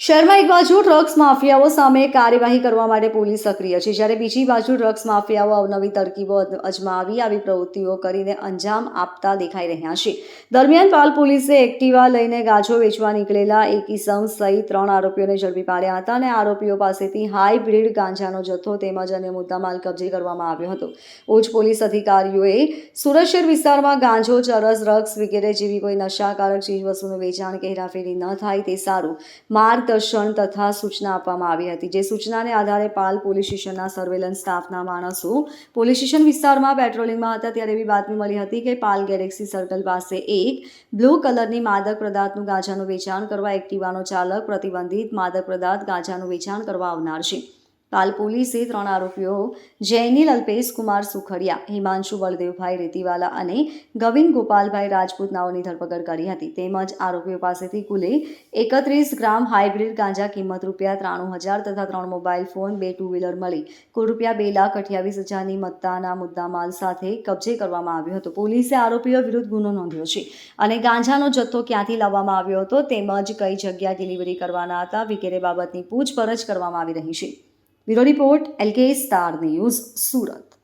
શહેરમાં એક બાજુ ડ્રગ્સ માફિયાઓ સામે કાર્યવાહી કરવા માટે પોલીસ સક્રિય છે, જ્યારે બીજી બાજુ ડ્રગ્સ માફિયાઓ અવનવી તરકીબો અજમાવી આવી પ્રવૃત્તિઓ કરીને અંજામ આપતા દેખાઈ રહ્યા છે. દરમિયાન પાલ પોલીસે એક્ટિવા લઈને ગાંજો વેચવા નીકળેલા એક ઇસમ સહિત 3 આરોપીઓને ઝડપી પાડ્યા હતા અને આરોપીઓ પાસેથી હાઈબ્રિડ ગાંજાનો જથ્થો તેમજ અન્ય મુદ્દામાલ કબજે કરવામાં આવ્યો હતો. ઉચ્ચ પોલીસ અધિકારીઓએ સુરત શહેર વિસ્તારમાં ગાંજો, ચરસ, ડ્રગ્સ વગેરે જેવી કોઈ નશાકારક ચીજવસ્તુનું વેચાણ કે હેરાફેરી ન થાય તે સારું માર્ગદર્શન તથા સૂચના આપવામાં આવી હતી. જે સૂચનાને આધારે પાલ પોલીસ સ્ટેશનના સર્વેલન્સ સ્ટાફના માણસો પોલીસ સ્ટેશન વિસ્તારમાં પેટ્રોલિંગમાં હતા ત્યારે એવી બાતમી મળી હતી કે પાલ ગેલેક્સી સર્કલ પાસે એક બ્લુ કલરની માદક પદાર્થનું ગાંજાનું વેચાણ કરવા એક્ટિવાનો ચાલક પ્રતિબંધિત માદક પદાર્થ ગાંજાનું વેચાણ કરવા આવનાર છે. પાલ પોલીસે 3 આરોપીઓ જૈનિલ અલ્પેશ કુમાર સુખડિયા, હિમાંશુ બળદેવભાઈ રેતીવાલા અને ગવિન ગોપાલભાઈ રાજપૂત નાઓની ધરપકડ કરી હતી. તેમજ આરોપીઓ પાસેથી કુલે 31 ગ્રામ હાઈબ્રિડ ગાંજા કિંમત ₹93,000 તથા 3 મોબાઈલ ફોન, 2 ટુ વ્હીલર મળી કુલ ₹2,28,000ની મત્તાના મુદ્દામાલ સાથે કબજે કરવામાં આવ્યો હતો. પોલીસે આરોપીઓ વિરુદ્ધ ગુનો નોંધ્યો છે અને ગાંજાનો જથ્થો ક્યાંથી લાવવામાં આવ્યો હતો તેમજ કઈ જગ્યાએ ડિલિવરી કરવાના હતા વગેરે બાબતની પૂછપરછ કરવામાં આવી રહી છે. Bureau report, LK star news, Surat.